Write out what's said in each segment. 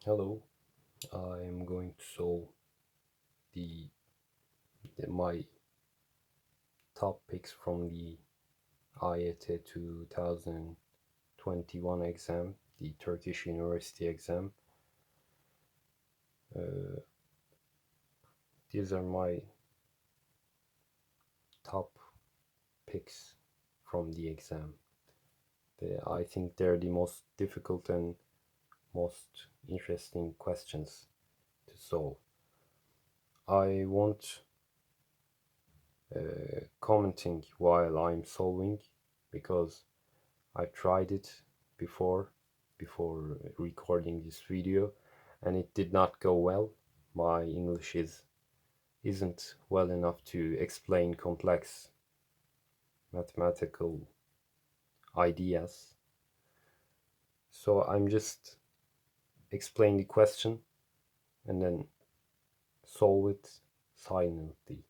Hello, I am going to solve the, my top picks from the AYT 2021 exam, the Turkish University exam. Uh, these are my top picks from the exam. I think they're the most difficult and most interesting questions to solve. I won't commenting while I'm solving because I tried it before before recording this video and it did not go well. My English isn't well enough to explain complex mathematical ideas. So I'm just explain the question and then solve it silently.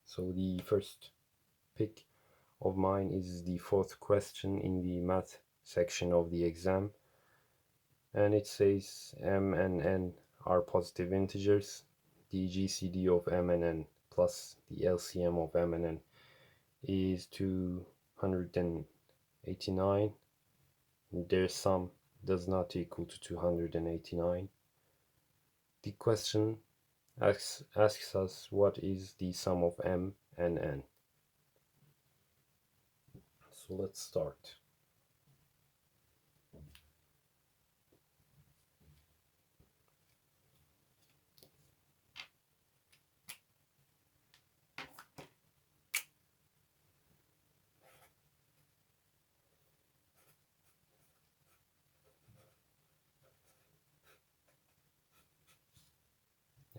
So the first pick of mine is the fourth question in the math section of the exam, and it says m and n are positive integers. The GCD of m and n plus the LCM of m and n is 289. Their sum does not equal to 289. The question asks us what is the sum of m and n. So let's start.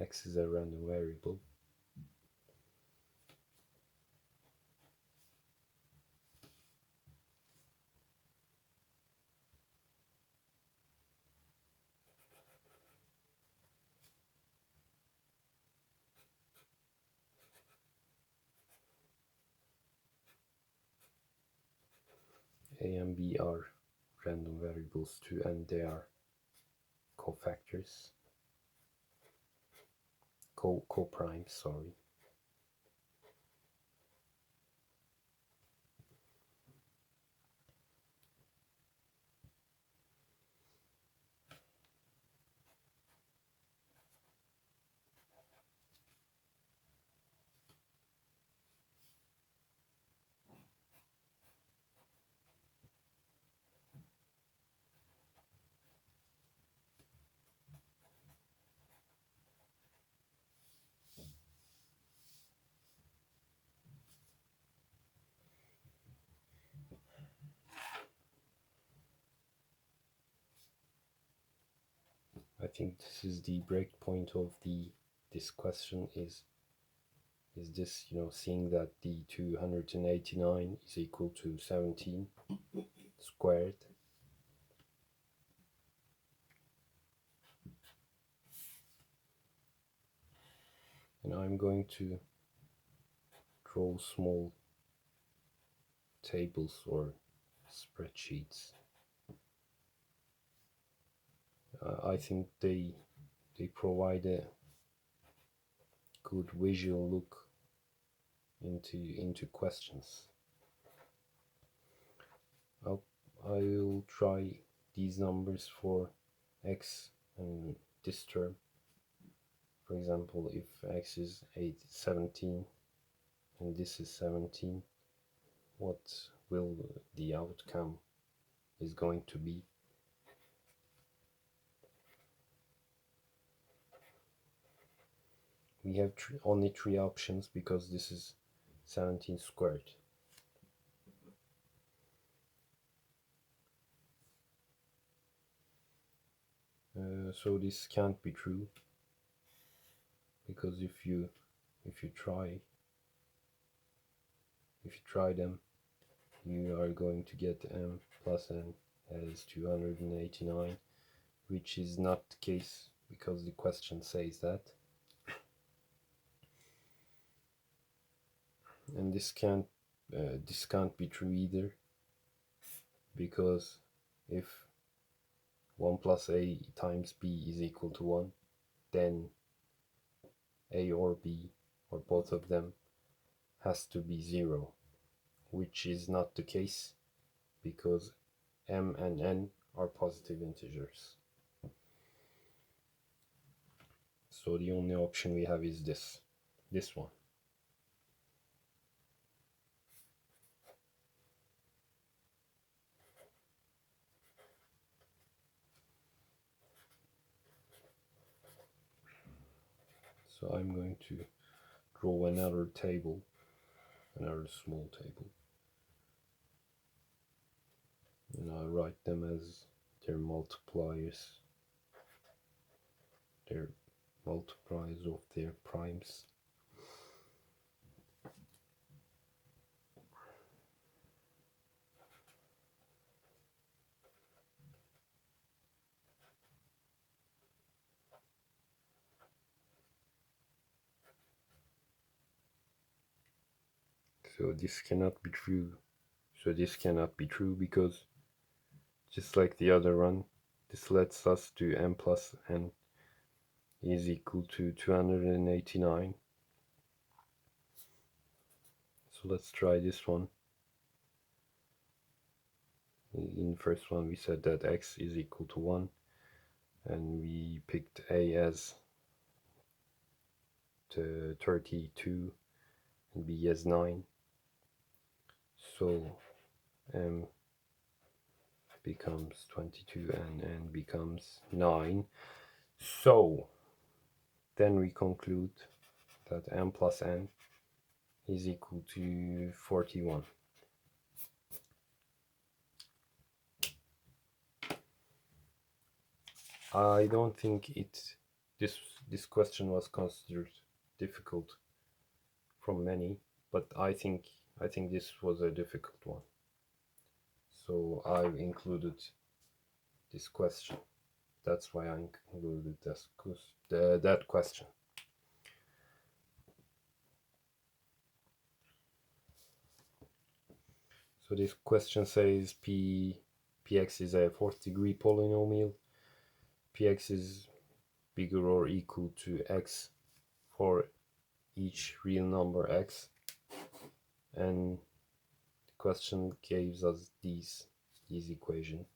X is a random variable. A and B are random variables too, and they are cofactors, coprimes, sorry. I think this is the break point of this question is this, seeing that the 289 is equal to 17 squared. And I'm going to draw small tables or spreadsheets. I think they provide a good visual look into questions. I'll try these numbers for x and this term. For example, if x is 17 and this is 17, what will the outcome is going to be? We have only three options because this is 17 squared. So this can't be true, because if you try them, you are going to get m plus n as 289, which is not the case because the question says that. And this can't be true either, because if 1 plus a times b is equal to 1, then a or b, or both of them, has to be 0, which is not the case because m and n are positive integers. So the only option we have is this one. So I'm going to draw another table, another small table, and I write them as their multipliers of their primes. So this cannot be true. So this cannot be true because, just like the other one, this lets us to m plus n is equal to 289. So let's try this one. In the first one we said that x is equal to 1, and we picked a as 32 and b as 9. So m becomes 22 and n becomes 9. So then we conclude that m plus n is equal to 41. I don't think this question was considered difficult from many, but I think this was a difficult one. So I included this question. That's why I included that question. So this question says px is a fourth degree polynomial. Px is bigger or equal to x for each real number x, and the question gives us these equations.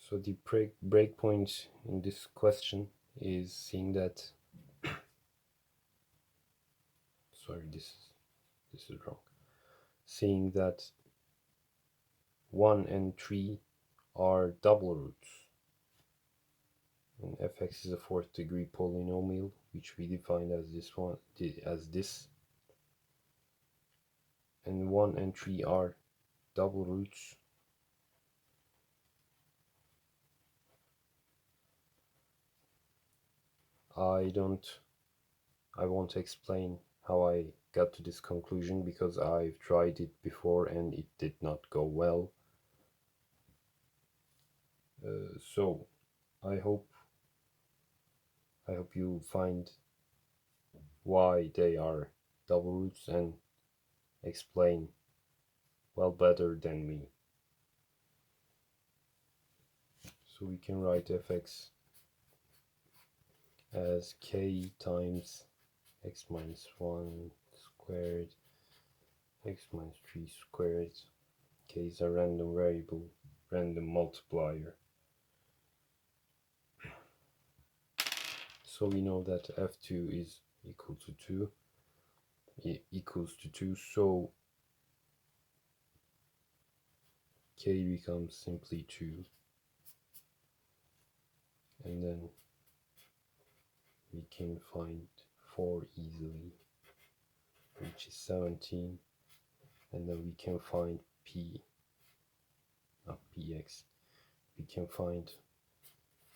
So the breakpoint in this question is seeing that, sorry, this is wrong. Seeing that 1 and 3 are double roots, and fx is a fourth degree polynomial, which we defined as this, and 1 and 3 are double roots. I won't explain how I got to this conclusion because I've tried it before and it did not go well. So I hope you find why they are double roots and explain well better than me. So we can write fx as k times x minus 1 squared, x minus 3 squared. K is a random variable, random multiplier. So we know that f2 is equal to 2, so k becomes simply 2, and then we can find 4 easily, which is 17, and then we can find p, not px, we can find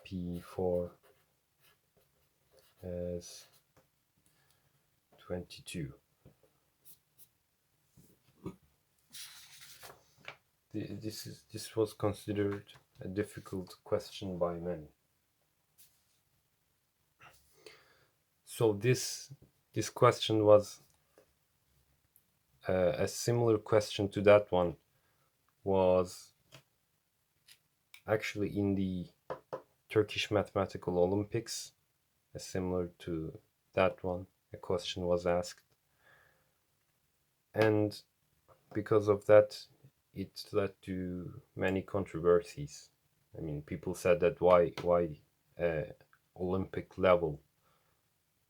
p4 as 22. This was considered a difficult question by many. So this question was a similar question to that one, was actually in the Turkish Mathematical Olympics. Similar to that one, a question was asked, and because of that, it led to many controversies. I mean, people said that why Olympic level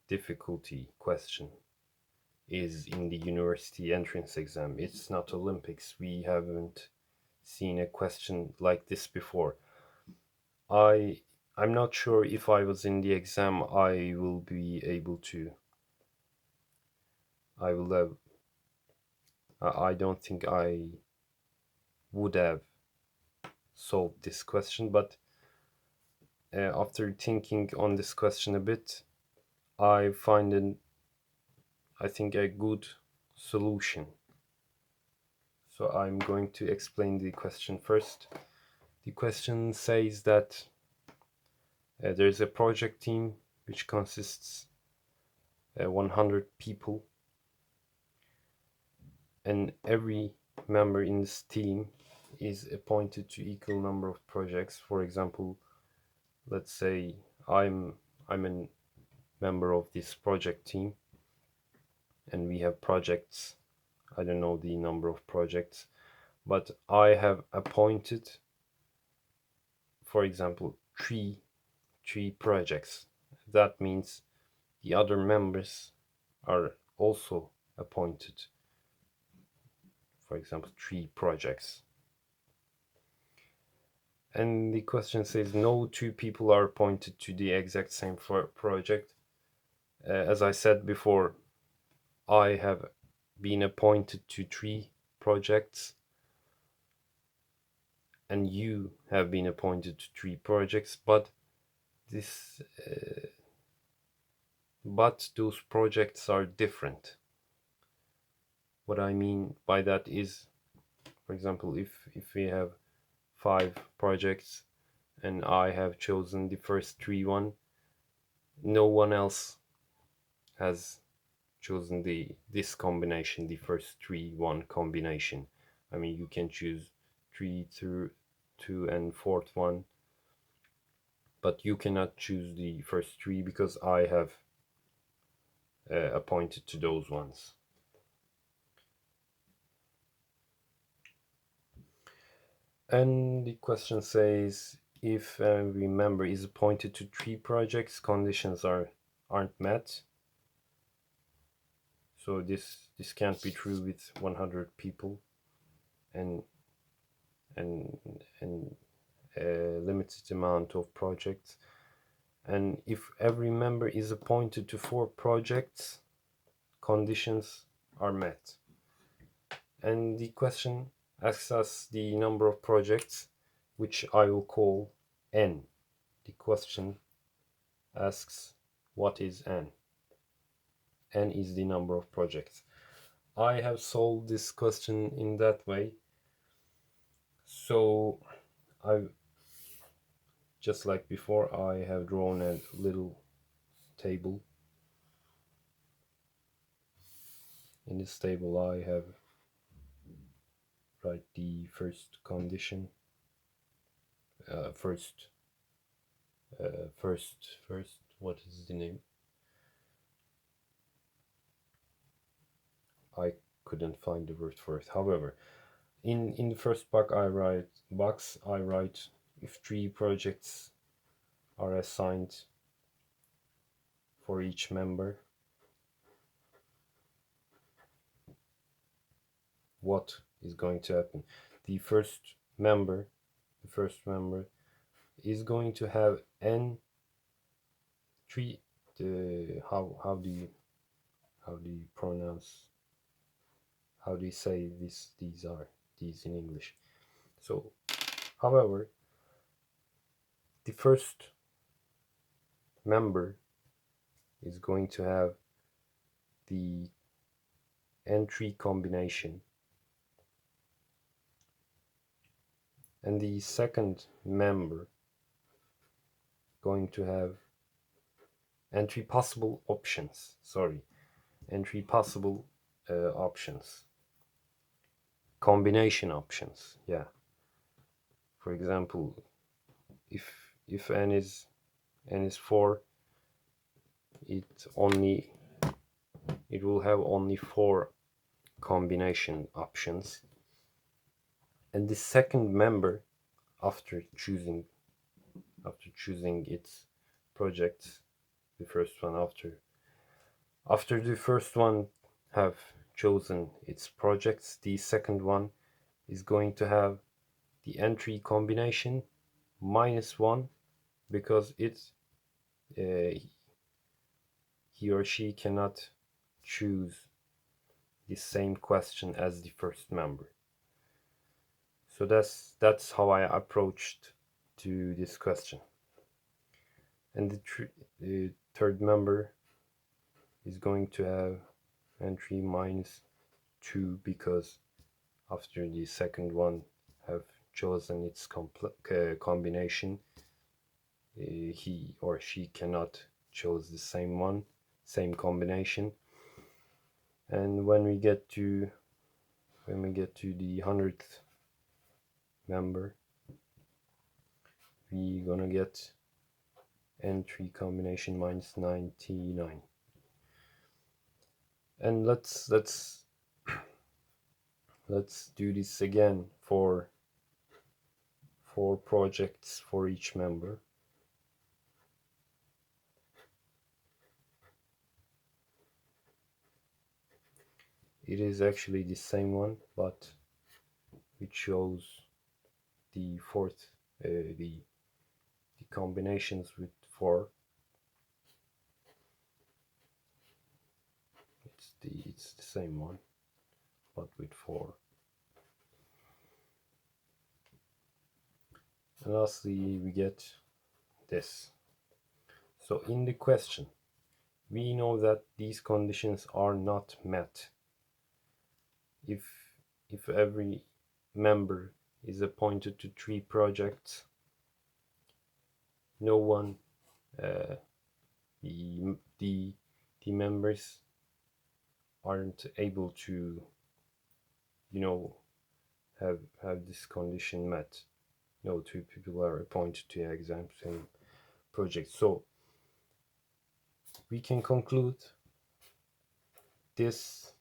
difficulty question is in the university entrance exam. It's not Olympics. We haven't seen a question like this before. I'm not sure if I was in the exam I will be able to. I will have. I don't think I would have solved this question, but after thinking on this question a bit, I find it, I think, a good solution. So I'm going to explain the question first. The question says that there's a project team which consists 100 people, and every member in this team is appointed to equal number of projects. For example, let's say I'm a member of this project team, and we have projects. I don't know the number of projects, but I have appointed, for example, three projects. That means the other members are also appointed, for example, 3 projects. And the question says no 2 people are appointed to the exact same project. As I said before, I have been appointed to 3 projects, and you have been appointed to 3 projects, but those projects are different. What I mean by that is, for example, if we have 5 projects and I have chosen the first 3 one, no one else has chosen this combination, the first 3 1 combination. I mean, you can choose 3 through 2 and fourth one, but you cannot choose the first 3 because I have appointed to those ones. And the question says, if every member is appointed to 3 projects, conditions aren't met. So this can't be true with 100 people and a limited amount of projects. And if every member is appointed to 4 projects, conditions are met. And the question asks us the number of projects, which I will call n. The question asks, what is n? N is the number of projects. I have solved this question in that way. So just like before, I have drawn a little table. In this table I have write the first condition, first, what is the name? I couldn't find the word for it. However, in the first box I write if 3 projects are assigned for each member, what is going to happen. The first member, the first member, is going to have n three. How do you pronounce, how do you say this, these in English? So however, the first member is going to have the entry combination, and the second member going to have entry possible options, options, combination options. Yeah, for example, if n is 4, it will have only 4 combination options, and the second member, after choosing its projects, the first one, after the first one have chosen its projects, the second one is going to have the entry combination -1, because he or she cannot choose the same question as the first member. So that's how I approached to this question. And the third member is going to have entry -2, because after the second one have chosen its combination, he or she cannot choose the same combination. And when we get to the 100th member, we gonna get entry combination -99. And let's do this again for 4 projects for each member. It is actually the same one, but we chose the fourth, the combinations with 4. It's the same one, but with 4. And lastly, we get this. So in the question, we know that these conditions are not met if every member is appointed to 3 projects. No one, the members aren't able to, have this condition met. No 2 people are appointed to the exact same project. So we can conclude this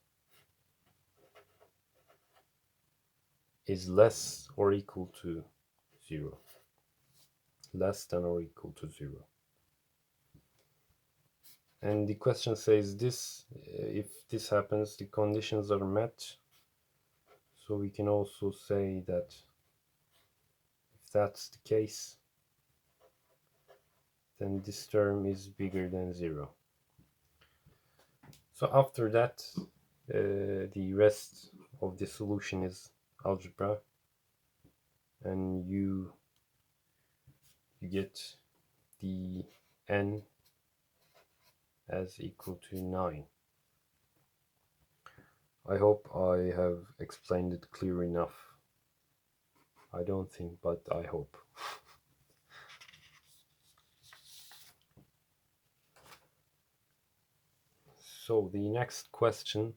is less or equal to 0. Less than or equal to 0. And the question says this, if this happens, the conditions are met. So we can also say that if that's the case, then this term is bigger than 0. So after that, the rest of the solution is algebra, and you get the n as equal to 9. I hope I have explained it clear enough. I don't think, but I hope. So the next question